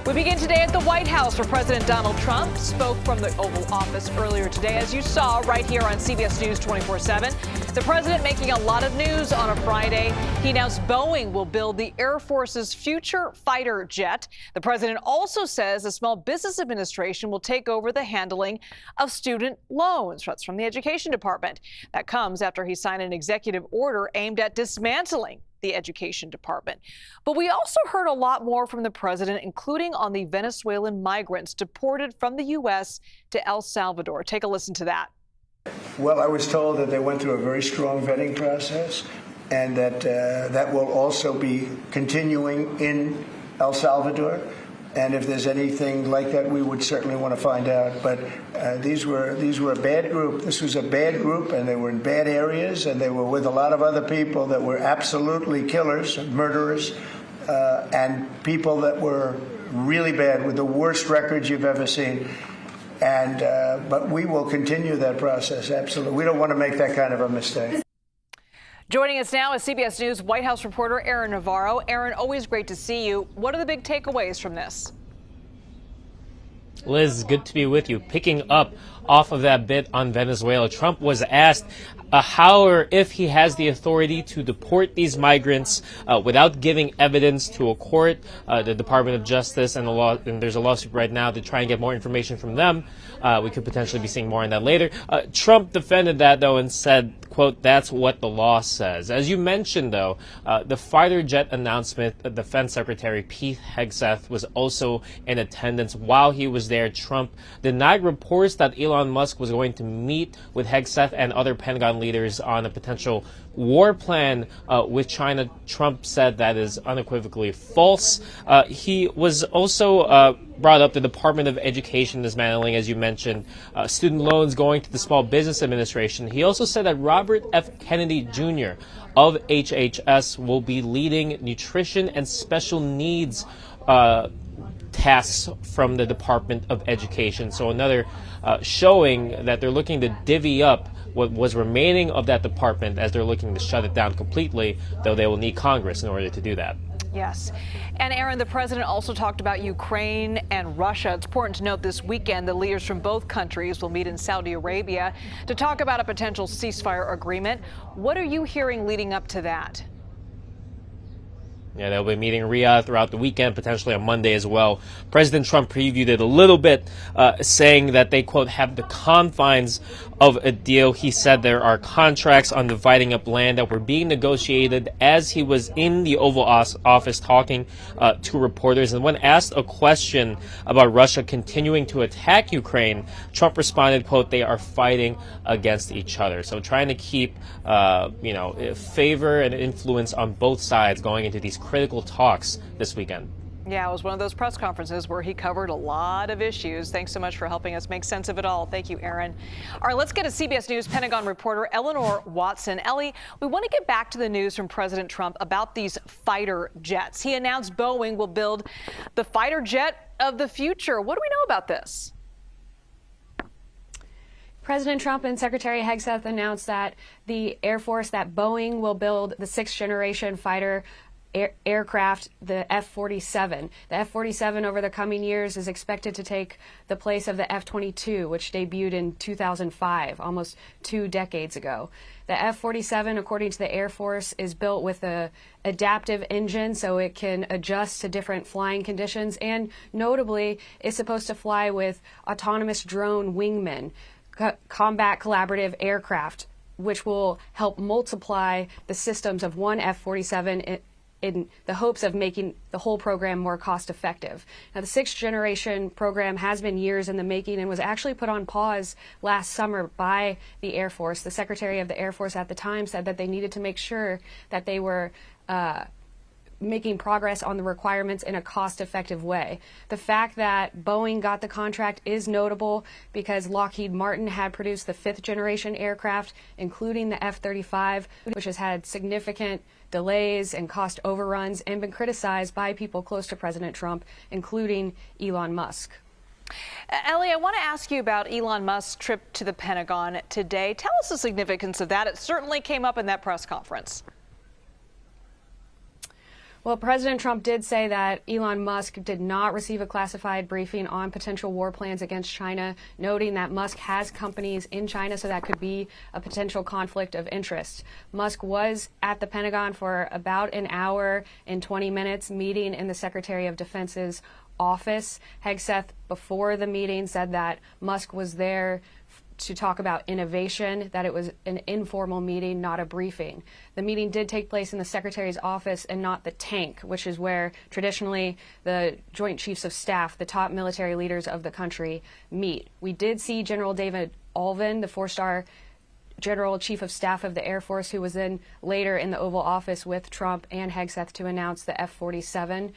We begin today at the White House, where President Donald Trump spoke from the Oval Office earlier today, as you saw right here on CBS News 24/7. The president making a lot of news on a Friday. He announced Boeing will build the Air Force's future fighter jet. The president also says the Small Business Administration will take over the handling of student loans. That's from the Education Department. That comes after he signed an executive order aimed at dismantling the Education Department. But we also heard a lot more from the president, including on the Venezuelan migrants deported from the U.S. to El Salvador. Take a listen to that. Well, I was told that they went through a very strong vetting process, and that that will also be continuing in El Salvador. And if there's anything like that, we would certainly want to find out. But these were a bad group. This was a bad group, and they were in bad areas, and they were with a lot of other people that were absolutely killers, murderers, and people that were really bad with the worst records you've ever seen. And but we will continue that process. Absolutely, we don't want to make that kind of a mistake. Joining us now is CBS News White House reporter Aaron Navarro. Aaron, always great to see you. What are the big takeaways from this? Liz, good to be with you. Picking up off of that bit on Venezuela, Trump was asked how or if he has the authority to deport these migrants without giving evidence to a court. The Department of Justice and there's a lawsuit right now to try and get more information from them. We could potentially be seeing more on that later. Trump defended that, though, and said, quote, "That's what the law says." As you mentioned, though, the fighter jet announcement, Defense Secretary Pete Hegseth was also in attendance. While he was there, Trump denied reports that Elon Musk was going to meet with Hegseth and other Pentagon leaders on a potential war plan with China. Trump said that is unequivocally false. He was also brought up the Department of Education dismantling, as you mentioned, student loans going to the Small Business Administration. He also said that Robert F. Kennedy Jr. of HHS will be leading nutrition and special needs tasks from the Department of Education. So another showing that they're looking to divvy up what was remaining of that department as they're looking to shut it down completely, though they will need Congress in order to do that. Yes. And Aaron, the president also talked about Ukraine and Russia. It's important to note this weekend the leaders from both countries will meet in Saudi Arabia to talk about a potential ceasefire agreement. What are you hearing leading up to that? Yeah, they'll be meeting in Riyadh throughout the weekend, potentially on Monday as well. President Trump previewed it a little bit, saying that they, quote, have the confines of a deal. He said there are contracts on dividing up land that were being negotiated as he was in the Oval Office talking to reporters. And when asked a question about Russia continuing to attack Ukraine, Trump responded, quote, they are fighting against each other. So trying to keep, favor and influence on both sides going into these critical talks this weekend. Yeah, it was one of those press conferences where he covered a lot of issues. Thanks so much for helping us make sense of it all. Thank you, Aaron. All right, let's get to CBS News Pentagon reporter Eleanor Watson. Ellie, we want to get back to the news from President Trump about these fighter jets. He announced Boeing will build the fighter jet of the future. What do we know about this? President Trump and Secretary Hegseth announced that the Air Force, that Boeing will build the sixth-generation fighter aircraft, the F-47. The F-47 over the coming years is expected to take the place of the F-22, which debuted in 2005, almost 2 decades ago. The F-47, according to the Air Force, is built with a adaptive engine so it can adjust to different flying conditions, and notably is supposed to fly with autonomous drone wingmen, combat collaborative aircraft, which will help multiply the systems of one F-47 in the hopes of making the whole program more cost effective. Now, the sixth generation program has been years in the making and was actually put on pause last summer by the Air Force. The Secretary of the Air Force at the time said that they needed to make sure that they were making progress on the requirements in a cost-effective way. The fact that Boeing got the contract is notable because Lockheed Martin had produced the fifth-generation aircraft, including the F-35, which has had significant delays and cost overruns and been criticized by people close to President Trump, including Elon Musk. Ellie, I want to ask you about Elon Musk's trip to the Pentagon today. Tell us the significance of that. It certainly came up in that press conference. Well, President Trump did say that Elon Musk did not receive a classified briefing on potential war plans against China, noting that Musk has companies in China, so that could be a potential conflict of interest. Musk was at the Pentagon for about an hour and 20 minutes, meeting in the Secretary of Defense's office. Hegseth, before the meeting, said that Musk was there to talk about innovation, that it was an informal meeting, not a briefing. The meeting did take place in the Secretary's office and not the tank, which is where traditionally the Joint Chiefs of Staff, the top military leaders of the country, meet. We did see General David Ulvin, the four-star General Chief of Staff of the Air Force, who was then later in the Oval Office with Trump and Hegseth to announce the F-47.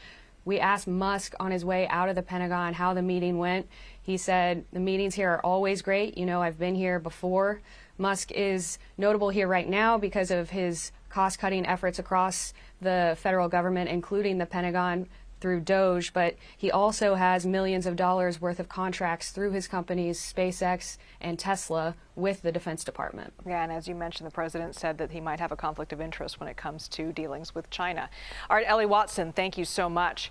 We asked Musk on his way out of the Pentagon how the meeting went. He said, the meetings here are always great. You know, I've been here before. Musk is notable here right now because of his cost-cutting efforts across the federal government, including the Pentagon through DOGE, but he also has millions of dollars worth of contracts through his companies, SpaceX and Tesla, with the Defense Department. Yeah, and as you mentioned, the president said that he might have a conflict of interest when it comes to dealings with China. All right, Ellie Watson, thank you so much.